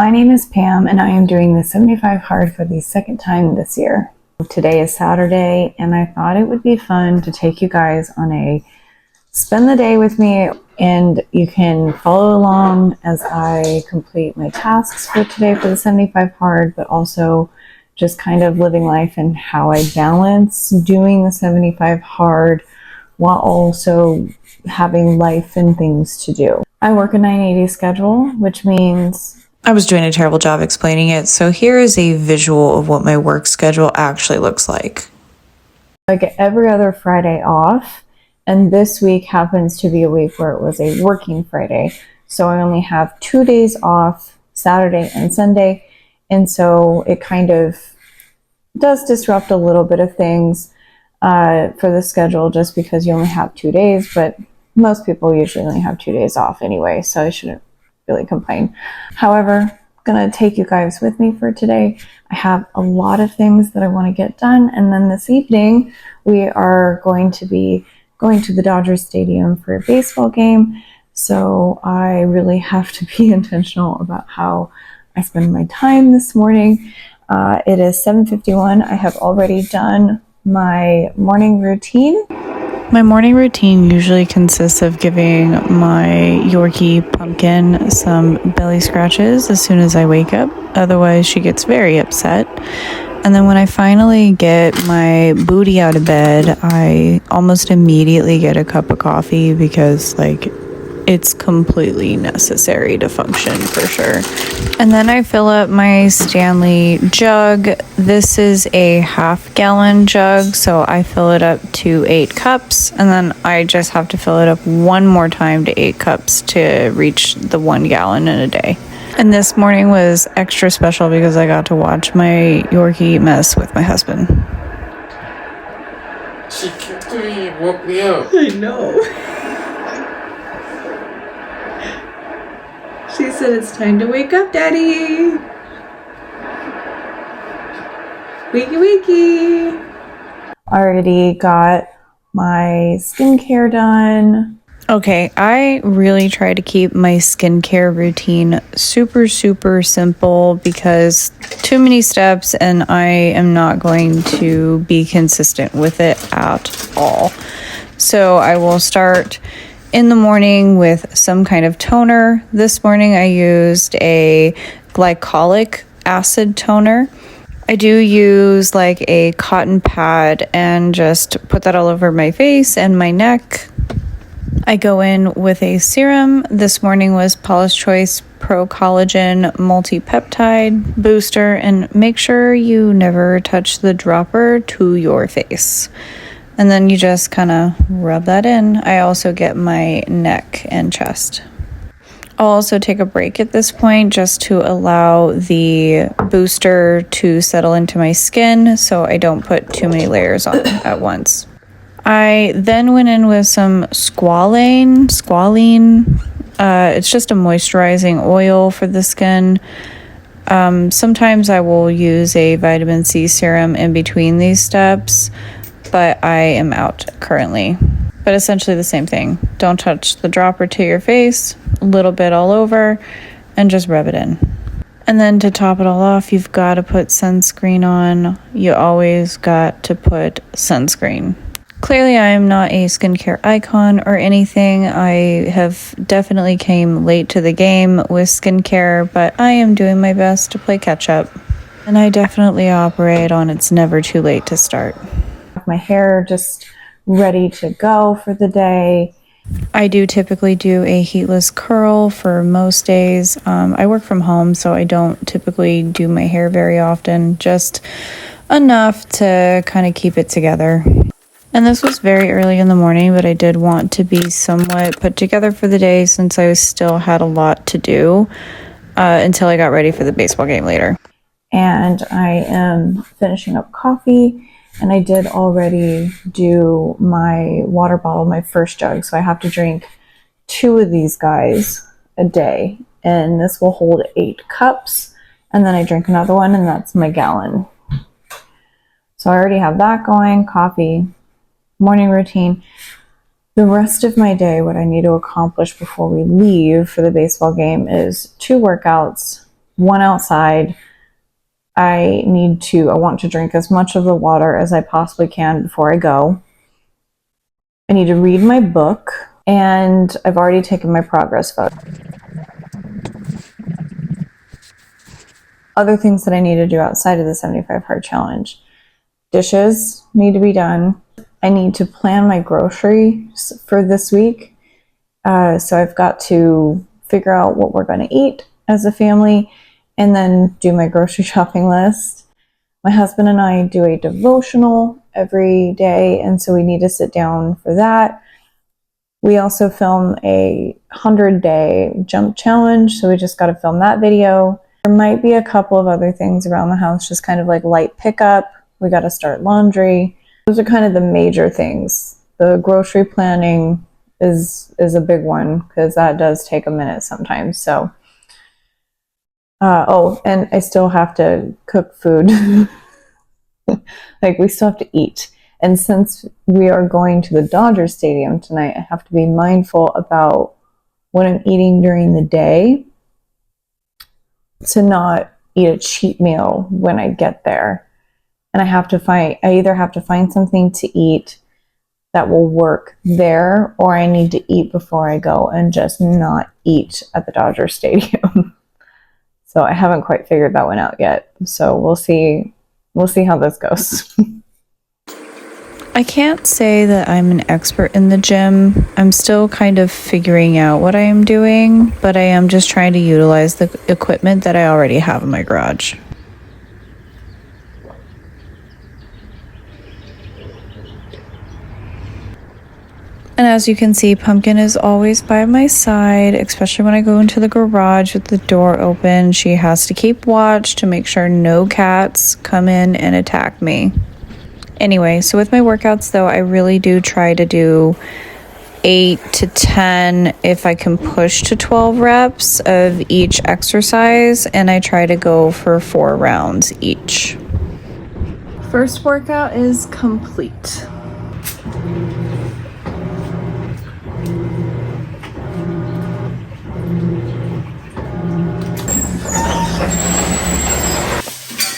My name is Pam and I am doing the 75 hard for the second time this year. Today is Saturday and I thought it would be fun to take you guys on a spend the day with me, and you can follow along as I complete my tasks for today for the 75 hard, but also just kind of living life and how I balance doing the 75 hard while also having life and things to do. I work a 980 schedule, which means I was doing a terrible job explaining it, so here is a visual of what my work schedule actually looks like. I get every other Friday off, and this week happens to be a week where it was a working Friday, so I only have 2 days off, Saturday and Sunday, and so it kind of does disrupt a little bit of things for the schedule just because you only have 2 days, but most people usually only have 2 days off anyway, so I shouldn't really complain. However, I'm gonna take you guys with me for today. I have a lot of things that I want to get done, and then this evening we are going to be going to the Dodgers Stadium for a baseball game, so I really have to be intentional about how I spend my time this morning. It is 7:51. I have already done my morning routine. My morning routine usually consists of giving my Yorkie Pumpkin some belly scratches as soon as I wake up. Otherwise, she gets very upset. And then when I finally get my booty out of bed, I almost immediately get a cup of coffee because, it's completely necessary to function for sure. And then I fill up my Stanley jug. This is a half-gallon jug, so I fill it up to 8 cups, and then I just have to fill it up one more time to 8 cups to reach the 1 gallon in a day. And this morning was extra special because I got to watch my Yorkie mess with my husband. She kicked me and woke me up. I know. She said it's time to wake up, Daddy. Wakey, wakey. Already got my skincare done. Okay, I really try to keep my skincare routine super simple because too many steps and I am not going to be consistent with it at all. So I will start in the morning with some kind of toner. This morning I used a glycolic acid toner. I do use a cotton pad and just put that all over my face and my neck. I go in with a serum. This morning was Paula's Choice Pro Collagen Multi-Peptide Booster, and make sure you never touch the dropper to your face. And then you just kind of rub that in. I also get my neck and chest. I'll also take a break at this point just to allow the booster to settle into my skin so I don't put too many layers on at once. I then went in with some squalane. It's just a moisturizing oil for the skin. Sometimes I will use a vitamin C serum in between these steps, but I am out currently. But essentially the same thing. Don't touch the dropper to your face, a little bit all over, and just rub it in. And then to top it all off, you've got to put sunscreen on. You always got to put sunscreen. Clearly, I am not a skincare icon or anything. I have definitely came late to the game with skincare, but I am doing my best to play catch up. And I definitely operate on it's never too late to start. My hair just ready to go for the day. I do typically do a heatless curl for most days. I work from home, so I don't typically do my hair very often, just enough to kind of keep it together. And this was very early in the morning, but I did want to be somewhat put together for the day since I still had a lot to do until I got ready for the baseball game later. And I am finishing up coffee, and I did already do my water bottle, my first jug, so I have to drink 2 of these guys a day, and this will hold 8 cups, and then I drink another one, and that's my gallon. So I already have that going, coffee, morning routine. The rest of my day, what I need to accomplish before we leave for the baseball game is 2 workouts, one outside. I want to drink as much of the water as I possibly can before I go. I need to read my book, and I've already taken my progress photo. Other things that I need to do outside of the 75 hard challenge. Dishes need to be done. I need to plan my groceries for this week. So I've got to figure out what we're going to eat as a family and then do my grocery shopping list. My husband and I do a devotional every day, and so we need to sit down for that. We also film a 100-day jump challenge, so we just got to film that video. There might be a couple of other things around the house, just kind of like light pickup. We got to start laundry. Those are kind of the major things. The grocery planning is a big one because that does take a minute sometimes. So, and I still have to cook food. Like, we still have to eat. And since we are going to the Dodgers Stadium tonight, I have to be mindful about what I'm eating during the day to not eat a cheat meal when I get there. And I either have to find something to eat that will work there, or I need to eat before I go and just not eat at the Dodger Stadium. So I haven't quite figured that one out yet. So we'll see how this goes. I can't say that I'm an expert in the gym. I'm still kind of figuring out what I am doing, but I am just trying to utilize the equipment that I already have in my garage. And as you can see, Pumpkin is always by my side, especially when I go into the garage with the door open. She has to keep watch to make sure no cats come in and attack me. Anyway, so with my workouts though, I really do try to do 8 to 10, if I can push to 12 reps of each exercise, and I try to go for 4 rounds each. First workout is complete.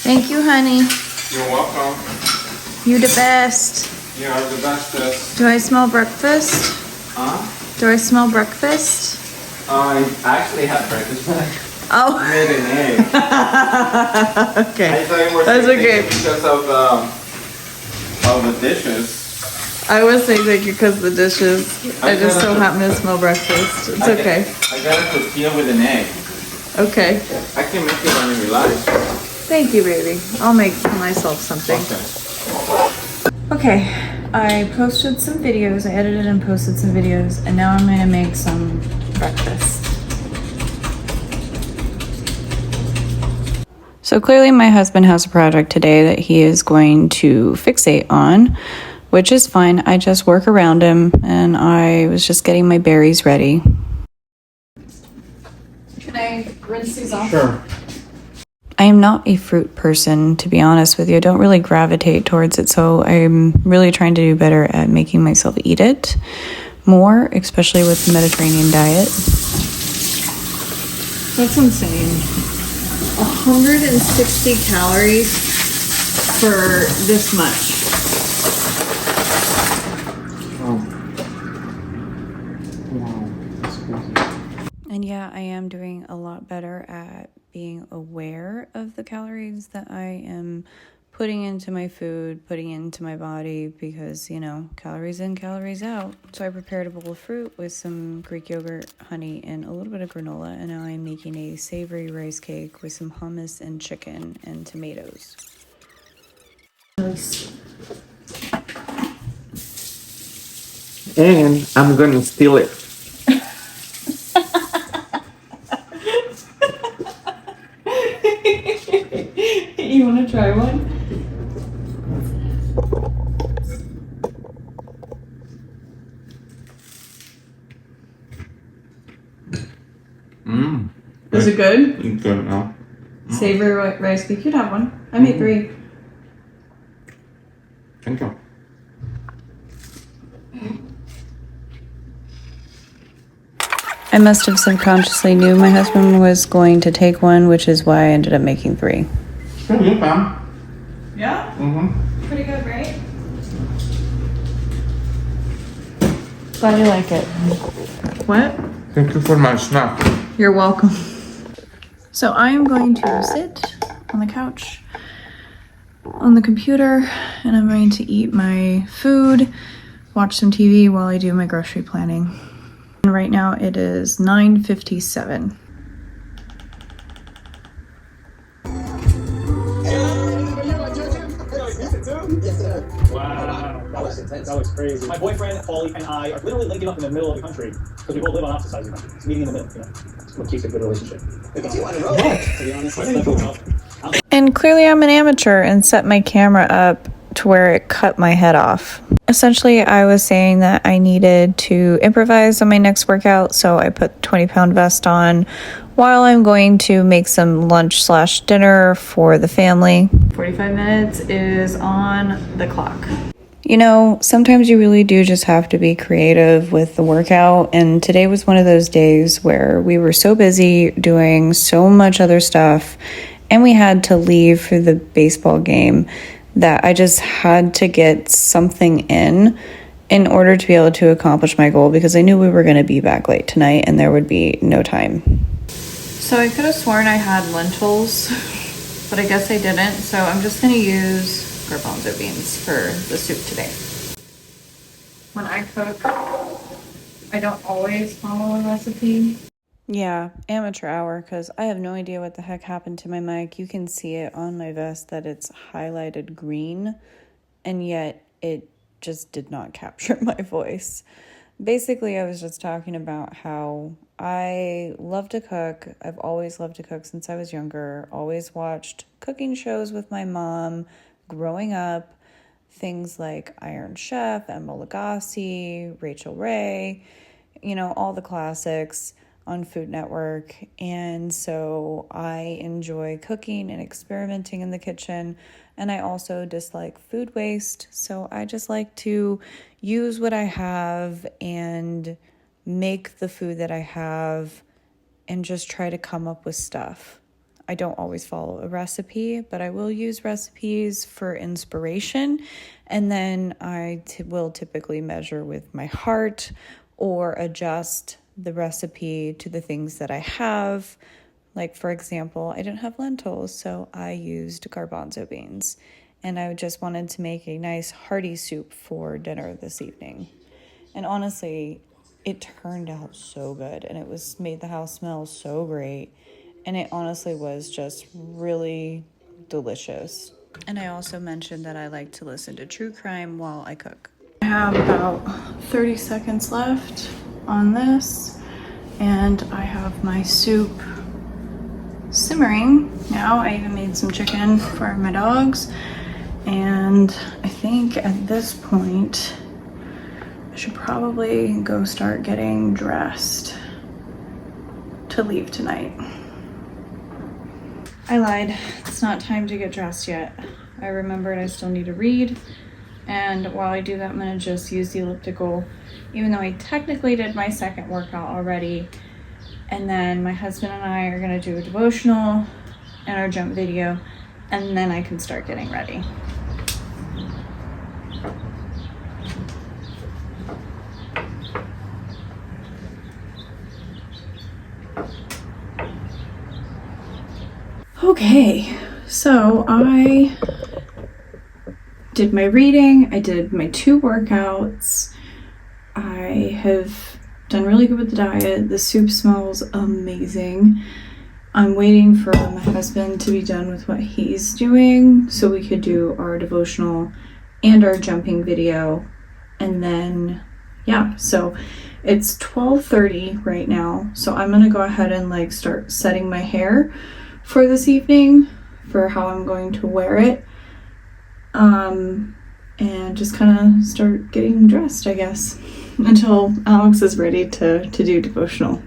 Thank you, honey. You're welcome. You the best. You are the bestest. Do I smell breakfast? Huh? Do I smell breakfast? I actually had breakfast, but Oh. I made an egg. Okay. I thought you were That's thinking okay. because of the dishes. I was saying thank you because of the dishes. I just so gotta- happen to smell breakfast. It's okay. I got a tortilla with an egg. Okay. I can make it when you realize. Thank you, baby. I'll make myself something. Okay. I posted some videos. I edited and posted some videos, and now I'm going to make some breakfast. So clearly my husband has a project today that he is going to fixate on, which is fine. I just work around him, and I was just getting my berries ready. Can I rinse these off? Sure. I am not a fruit person, to be honest with you. I don't really gravitate towards it, so I'm really trying to do better at making myself eat it more, especially with the Mediterranean diet. That's insane. 160 calories for this much. Wow, that's crazy. And yeah, I am doing a lot better at being aware of the calories that I am putting into my food, putting into my body, because, you know, calories in, calories out. So I prepared a bowl of fruit with some Greek yogurt, honey, and a little bit of granola. And now I'm making a savory rice cake with some hummus and chicken and tomatoes. And I'm gonna steal it. You want to try one? Mmm. Is it good? You good now? Savory rice cake. You'd have one. I made 3. Thank you. I must have subconsciously knew my husband was going to take one, which is why I ended up making 3. Pretty good, Pam. Yeah? Mm-hmm. Pretty good, right? Glad you like it. What? Thank you for my snack. You're welcome. So I am going to sit on the couch on the computer and I'm going to eat my food, watch some TV while I do my grocery planning. And right now it is 9:57. Wow. That was crazy. My boyfriend, Paulie, and I are literally linking up in the middle of the country because we both live on opposite sides of the country. It's meeting in the middle, you know. It's what keeps a good relationship. To be honest, And clearly I'm an amateur and set my camera up to where it cut my head off. Essentially, I was saying that I needed to improvise on my next workout, so I put 20-pound vest on while I'm going to make some lunch/dinner for the family. 45 minutes is on the clock. You know, sometimes you really do just have to be creative with the workout, and today was one of those days where we were so busy doing so much other stuff, and we had to leave for the baseball game that I just had to get something in order to be able to accomplish my goal, because I knew we were going to be back late tonight and there would be no time. So I could have sworn I had lentils, but I guess I didn't. So I'm just going to use garbanzo beans for the soup today. When I cook, I don't always follow a recipe. Yeah, amateur hour, because I have no idea what the heck happened to my mic. You can see it on my vest that it's highlighted green, and yet it just did not capture my voice. Basically, I was just talking about how I love to cook. I've always loved to cook since I was younger. Always watched cooking shows with my mom growing up. Things like Iron Chef, Emma Lagasse, Rachel Ray, you know, all the classics on Food Network. And so I enjoy cooking and experimenting in the kitchen. And I also dislike food waste. So I just like to use what I have and make the food that I have and just try to come up with stuff. I don't always follow a recipe, but I will use recipes for inspiration. And then I will typically measure with my heart or adjust the recipe to the things that I have. Like, for example, I didn't have lentils, so I used garbanzo beans. And I just wanted to make a nice hearty soup for dinner this evening. And honestly, it turned out so good, and it made the house smell so great. And it honestly was just really delicious. And I also mentioned that I like to listen to true crime while I cook. I have about 30 seconds left on this, and I have my soup simmering now. I even made some chicken for my dogs, and I think at this point I should probably go start getting dressed to leave tonight. I lied. It's not time to get dressed yet. I remembered I still need to read, and while I do that, I'm going to just use the elliptical, even though I technically did my second workout already. And then my husband and I are going to do a devotional and our jump video, and then I can start getting ready. Okay, so I did my reading, I did my 2 workouts, I have done really good with the diet. The soup smells amazing. I'm waiting for my husband to be done with what he's doing so we could do our devotional and our jumping video. And then, yeah, so it's 12:30 right now. So I'm going to go ahead and start setting my hair for this evening for how I'm going to wear it. And just kind of start getting dressed, I guess, until Alex is ready to do devotional.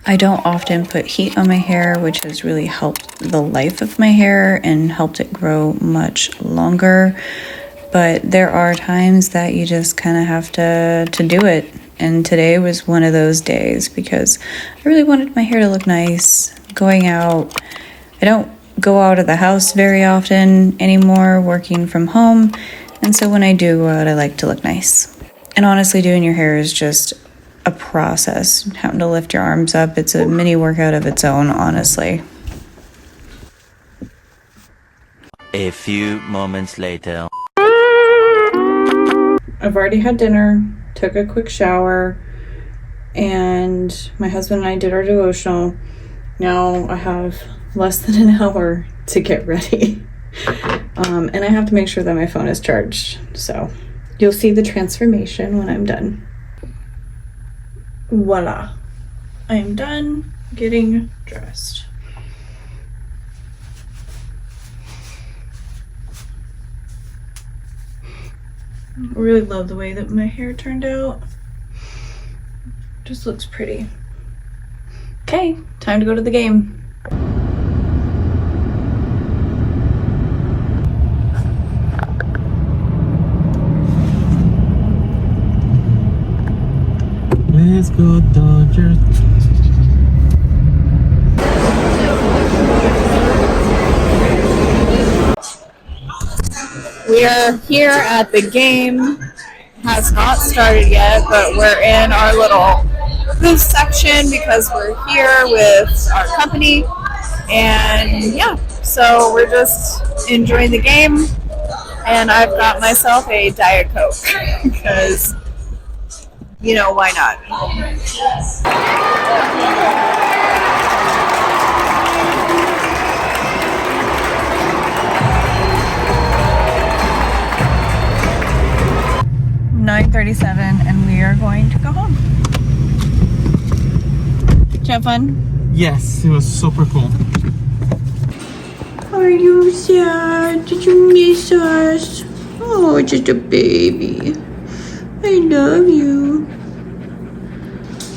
I don't often put heat on my hair, which has really helped the life of my hair and helped it grow much longer. But there are times that you just kind of have to do it. And today was one of those days because I really wanted my hair to look nice. Going out, I don't go out of the house very often anymore, working from home. And so when I do go out, I like to look nice. And honestly, doing your hair is just a process. Having to lift your arms up, it's a mini workout of its own, honestly. A few moments later. I've already had dinner, took a quick shower, and my husband and I did our devotional. Now I have less than an hour to get ready. And I have to make sure that my phone is charged. So you'll see the transformation when I'm done. Voila. I am done getting dressed. I really love the way that my hair turned out. Just looks pretty. Okay, time to go to the game. Let's go Dodgers. We are here at the game. Has not started yet, but we're in our little booth section because we're here with our company. And yeah, so we're just enjoying the game. And I've got myself a Diet Coke because, you know, why not? $9:37 and we are going to go home. Did you have fun? Yes, it was super cool. Are you sad? Did you miss us? Oh, just a baby. I love you.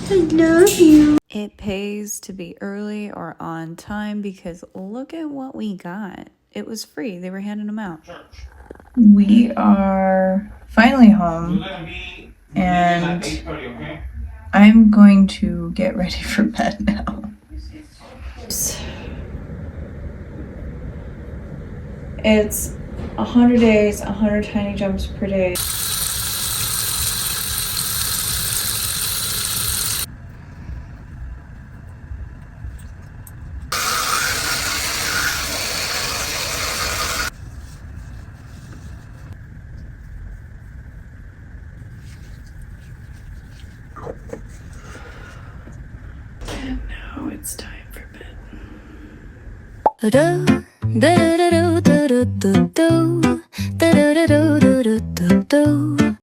I love you. It pays to be early or on time because look at what we got. It was free. They were handing them out. We are finally home and I'm going to get ready for bed now. It's 100 days, 100 tiny jumps per day. And now it's time for bed. Do do do do do do do do do do do do do do.